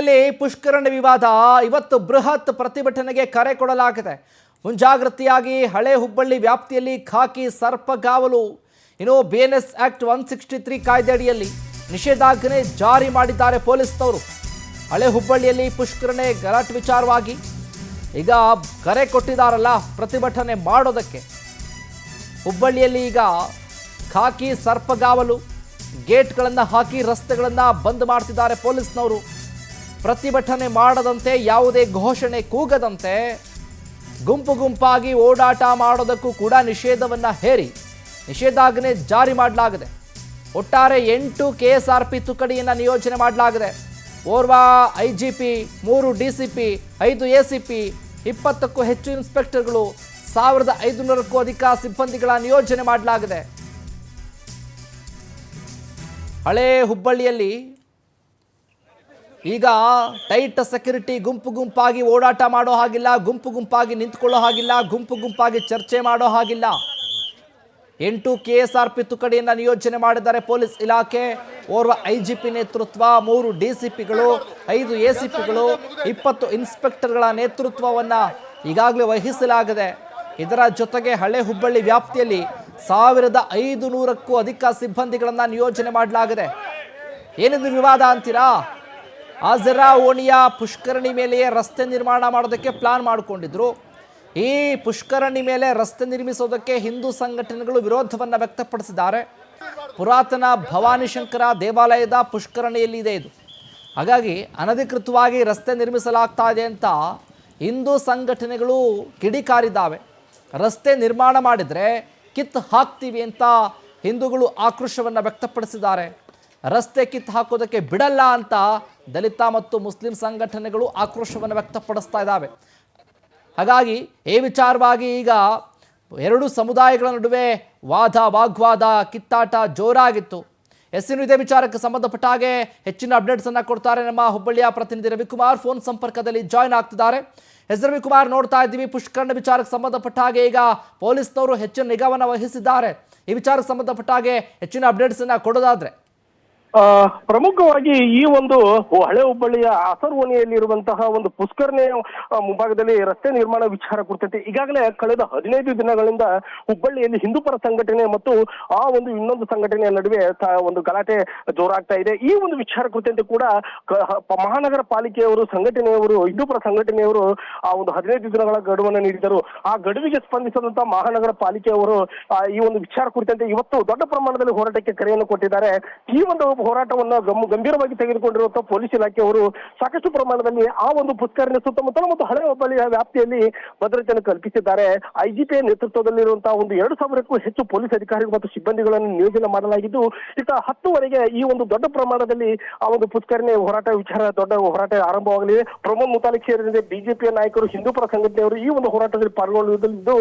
ಹುಬ್ಬಳ್ಳಿಯಲ್ಲಿ ಪುಷ್ಕರಣಿ ವಿವಾದ ಇವತ್ತು ಬೃಹತ್ ಪ್ರತಿಭಟನೆಗೆ ಕರೆ ಕೊಡಲಾಗಿದೆ. ಮುಂಜಾಗ್ರತೆಯಾಗಿ ಹಳೆ ಹುಬ್ಬಳ್ಳಿ ವ್ಯಾಪ್ತಿಯಲ್ಲಿ ಖಾಕಿ ಸರ್ಪಗಾವಲು. ಇನ್ನು ಬಿಎನ್ಎಸ್ ಆಕ್ಟ್ 163 ಕಾಯ್ದೆ ಅಡಿಯಲ್ಲಿ ನಿಷೇಧಾಜ್ಞೆ ಜಾರಿ ಮಾಡಿದ್ದಾರೆ ಪೊಲೀಸ್ನವರು. ಹಳೆ ಹುಬ್ಬಳ್ಳಿಯಲ್ಲಿ ಪುಷ್ಕರಣೆ ಗಲಾಟೆ ವಿಚಾರವಾಗಿ ಈಗ ಕರೆ ಕೊಟ್ಟಿದ್ದಾರಲ್ಲ ಪ್ರತಿಭಟನೆ ಮಾಡೋದಕ್ಕೆ. ಹುಬ್ಬಳ್ಳಿಯಲ್ಲಿ ಈಗ ಖಾಕಿ ಸರ್ಪಗಾವಲು, ಗೇಟ್ಗಳನ್ನು ಹಾಕಿ ರಸ್ತೆಗಳನ್ನು ಬಂದ್ ಮಾಡ್ತಿದ್ದಾರೆ ಪೊಲೀಸ್ನವರು. ಪ್ರತಿಭಟನೆ ಮಾಡದಂತೆ, ಯಾವುದೇ ಘೋಷಣೆ ಕೂಗದಂತೆ ಗುಂಪು ಗುಂಪಾಗಿ ಓಡಾಟ ಮಾಡೋದಕ್ಕೂ ಕೂಡ ನಿಷೇಧವನ್ನು ಹೇರಿ ನಿಷೇಧಾಜ್ಞೆ ಜಾರಿ ಮಾಡಲಾಗಿದೆ. ಒಟ್ಟಾರೆ 8 KSRP ತುಕಡಿಯನ್ನು ನಿಯೋಜನೆ ಮಾಡಲಾಗಿದೆ. ಓರ್ವ IGP, 3 DCP, 5 ACP, 20ಕ್ಕೂ ಹೆಚ್ಚು ಇನ್ಸ್ಪೆಕ್ಟರ್ಗಳು, 1500ಕ್ಕೂ ಅಧಿಕ ಸಿಬ್ಬಂದಿಗಳ ನಿಯೋಜನೆ ಮಾಡಲಾಗಿದೆ. ಹಳೆ ಹುಬ್ಬಳ್ಳಿಯಲ್ಲಿ ಈಗ ಟೈಟ್ ಸೆಕ್ಯೂರಿಟಿ, ಗುಂಪು ಗುಂಪಾಗಿ ಓಡಾಟ ಮಾಡೋ ಹಾಗಿಲ್ಲ, ಗುಂಪು ಗುಂಪಾಗಿ ನಿಂತ್ಕೊಳ್ಳೋ ಹಾಗಿಲ್ಲ, ಗುಂಪು ಗುಂಪಾಗಿ ಚರ್ಚೆ ಮಾಡೋ ಹಾಗಿಲ್ಲ. 8 KSRP ತುಕಡಿಯನ್ನು ನಿಯೋಜನೆ ಮಾಡಿದ್ದಾರೆ ಪೊಲೀಸ್ ಇಲಾಖೆ. ಓರ್ವ IGP ನೇತೃತ್ವ, 3 DCPಗಳು, 5 ACPಗಳು, 20 ಇನ್ಸ್ಪೆಕ್ಟರ್ಗಳ ನೇತೃತ್ವವನ್ನು ಈಗಾಗಲೇ ವಹಿಸಲಾಗಿದೆ. ಇದರ ಜೊತೆಗೆ ಹಳೆ ಹುಬ್ಬಳ್ಳಿ ವ್ಯಾಪ್ತಿಯಲ್ಲಿ 1500ಕ್ಕೂ ಅಧಿಕ ಸಿಬ್ಬಂದಿಗಳನ್ನು ನಿಯೋಜನೆ ಮಾಡಲಾಗಿದೆ. ಏನಿದು ವಿವಾದ ಅಂತೀರಾ? ಆಜರಾ ಓಣಿಯ ಪುಷ್ಕರಣಿ ಮೇಲೆಯೇ ರಸ್ತೆ ನಿರ್ಮಾಣ ಮಾಡೋದಕ್ಕೆ ಪ್ಲಾನ್ ಮಾಡಿಕೊಂಡಿದ್ರು. ಈ ಪುಷ್ಕರಣಿ ಮೇಲೆ ರಸ್ತೆ ನಿರ್ಮಿಸೋದಕ್ಕೆ ಹಿಂದೂ ಸಂಘಟನೆಗಳು ವಿರೋಧವನ್ನು ವ್ಯಕ್ತಪಡಿಸಿದ್ದಾರೆ. ಪುರಾತನ ಭವಾನಿ ಶಂಕರ ದೇವಾಲಯದ ಪುಷ್ಕರಣಿಯಲ್ಲಿ ಇದೆ ಇದು. ಹಾಗಾಗಿ ಅನಧಿಕೃತವಾಗಿ ರಸ್ತೆ ನಿರ್ಮಿಸಲಾಗ್ತಾ ಇದೆ ಅಂತ ಹಿಂದೂ ಸಂಘಟನೆಗಳು ಕಿಡಿಕಾರಿದ್ದಾವೆ. ರಸ್ತೆ ನಿರ್ಮಾಣ ಮಾಡಿದರೆ ಕಿತ್ತು ಹಾಕ್ತೀವಿ ಅಂತ ಹಿಂದೂಗಳು ಆಕ್ರೋಶವನ್ನು ವ್ಯಕ್ತಪಡಿಸಿದ್ದಾರೆ. ರಸ್ತೆ ಕಿತ್ತು ಹಾಕೋದಕ್ಕೆ ಬಿಡಲ್ಲ ಅಂತ ದಲಿತ ಮತ್ತು ಮುಸ್ಲಿಂ ಸಂಘಟನೆಗಳು ಆಕ್ರೋಶವನ್ನು ವ್ಯಕ್ತಪಡಿಸ್ತಾ ಇದ್ದಾವೆ. ಹಾಗಾಗಿ ಈ ವಿಚಾರವಾಗಿ ಈಗ 2 ಸಮುದಾಯಗಳ ನಡುವೆ ವಾಗ್ವಾದ, ಕಿತ್ತಾಟ ಜೋರಾಗಿತ್ತು. ಇನ್ನು ಇದೇ ವಿಚಾರಕ್ಕೆ ಸಂಬಂಧಪಟ್ಟ ಹಾಗೆ ಹೆಚ್ಚಿನ ಅಪ್ಡೇಟ್ಸನ್ನು ಕೊಡ್ತಾರೆ ನಮ್ಮ ಹುಬ್ಬಳ್ಳಿಯ ಪ್ರತಿನಿಧಿ ರವಿಕುಮಾರ್. ಫೋನ್ ಸಂಪರ್ಕದಲ್ಲಿ ಜಾಯ್ನ್ ಆಗ್ತಿದ್ದಾರೆ. ರವಿಕುಮಾರ್, ನೋಡ್ತಾ ಇದ್ದೀವಿ ಪುಷ್ಕರಣಿ ವಿಚಾರಕ್ಕೆ ಸಂಬಂಧಪಟ್ಟ ಹಾಗೆ ಈಗ ಪೊಲೀಸ್ನವರು ಹೆಚ್ಚಿನ ನಿಗಾವನ್ನು ವಹಿಸಿದ್ದಾರೆ. ಈ ವಿಚಾರಕ್ಕೆ ಸಂಬಂಧಪಟ್ಟ ಹಾಗೆ ಹೆಚ್ಚಿನ ಅಪ್ಡೇಟ್ಸನ್ನು ಕೊಡೋದಾದ್ರೆ ಪ್ರಮುಖವಾಗಿ ಈ ಒಂದು ಹಳೆ ಹುಬ್ಬಳ್ಳಿಯ ಅಸರ್ವಣಿಯಲ್ಲಿರುವಂತಹ ಒಂದು ಪುಷ್ಕರಣೆ ಮುಂಭಾಗದಲ್ಲಿ ರಸ್ತೆ ನಿರ್ಮಾಣ ವಿಚಾರ ಕುರಿತಂತೆ ಈಗಾಗಲೇ ಕಳೆದ 15 ದಿನಗಳಿಂದ ಹುಬ್ಬಳ್ಳಿಯಲ್ಲಿ ಹಿಂದೂಪರ ಸಂಘಟನೆ ಮತ್ತು ಆ ಒಂದು ಇನ್ನೊಂದು ಸಂಘಟನೆಯ ನಡುವೆ ಒಂದು ಗಲಾಟೆ ಜೋರಾಗ್ತಾ ಇದೆ. ಈ ಒಂದು ವಿಚಾರ ಕುರಿತಂತೆ ಕೂಡ ಮಹಾನಗರ ಪಾಲಿಕೆಯವರು, ಸಂಘಟನೆಯವರು, ಹಿಂದೂಪರ ಸಂಘಟನೆಯವರು ಆ ಒಂದು 15 ದಿನಗಳ ಗಡುವನ್ನು ನೀಡಿದರು. ಆ ಗಡುವಿಗೆ ಸ್ಪಂದಿಸಿದಂತ ಮಹಾನಗರ ಪಾಲಿಕೆಯವರು ಈ ಒಂದು ವಿಚಾರ ಕುರಿತಂತೆ ಇವತ್ತು ದೊಡ್ಡ ಪ್ರಮಾಣದಲ್ಲಿ ಹೋರಾಟಕ್ಕೆ ಕರೆಯನ್ನು ಕೊಟ್ಟಿದ್ದಾರೆ. ಈ ಒಂದು ಹೋರಾಟವನ್ನು ಗಂಭೀರವಾಗಿ ತೆಗೆದುಕೊಂಡಿರುವಂತಹ ಪೊಲೀಸ್ ಇಲಾಖೆಯವರು ಸಾಕಷ್ಟು ಪ್ರಮಾಣದಲ್ಲಿ ಆ ಒಂದು ಪುಷ್ಕರಣಿ ಸುತ್ತಮುತ್ತಲ ಮತ್ತು ಹಳೆ ಹುಬ್ಬಳ್ಳಿಯ ವ್ಯಾಪ್ತಿಯಲ್ಲಿ ಭದ್ರತೆಯನ್ನು ಕಲ್ಪಿಸಿದ್ದಾರೆ. IGP ನೇತೃತ್ವದಲ್ಲಿರುವಂತಹ ಒಂದು 2000ಕ್ಕೂ ಹೆಚ್ಚು ಪೊಲೀಸ್ ಅಧಿಕಾರಿಗಳು ಮತ್ತು ಸಿಬ್ಬಂದಿಗಳನ್ನು ನಿಯೋಜನೆ ಮಾಡಲಾಗಿದ್ದು, ಈಗ 10ವರೆಗೆ ಈ ಒಂದು ದೊಡ್ಡ ಪ್ರಮಾಣದಲ್ಲಿ ಆ ಒಂದು ಪುಷ್ಕರಣಿ ದೊಡ್ಡ ಹೋರಾಟ ಆರಂಭವಾಗಲಿದೆ. ಪ್ರಮೋದ್ ಮುತಾಲಿಕ್ ಸೇರಿದಂತೆ ಬಿಜೆಪಿಯ ನಾಯಕರು, ಹಿಂದೂಪರ ಸಂಘಟನೆಯವರು ಈ ಒಂದು ಹೋರಾಟದಲ್ಲಿ ಪಾಲ್ಗೊಳ್ಳುವುದಲ್ಲಿದ್ದು,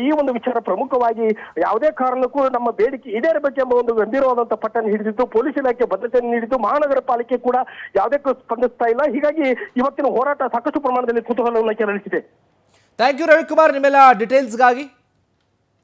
ಈ ಒಂದು ವಿಚಾರ ಪ್ರಮುಖವಾಗಿ ಯಾವುದೇ ಕಾರಣಕ್ಕೂ ನಮ್ಮ ಬೇಡಿಕೆ ಈಡೇರಬೇಕೆಂಬ ಒಂದು ಗಂಭೀರವಾದಂತಹ ಪಟ್ಟನ್ನು ಹಿಡಿದಿದ್ದು, ಪೊಲೀಸ್ ಇಲಾಖೆ ಭದ್ರತೆಯನ್ನು ನೀಡಿದ್ದು, ಮಹಾನಗರ ಪಾಲಿಕೆ ಕೂಡ ಯಾವುದಕ್ಕೂ ಸ್ಪಂದಿಸ್ತಾ ಇಲ್ಲ. ಹೀಗಾಗಿ ಇವತ್ತಿನ ಹೋರಾಟ ಸಾಕಷ್ಟು ಪ್ರಮಾಣದಲ್ಲಿ ಕುತೂಹಲವನ್ನು ಕೆರಳಿಸಿದೆ. ಥ್ಯಾಂಕ್ ಯು ರವಿಕುಮಾರ್, ನಿಮ್ಮೆಲ್ಲ ಡೀಟೇಲ್ಸ್ಗಾಗಿ.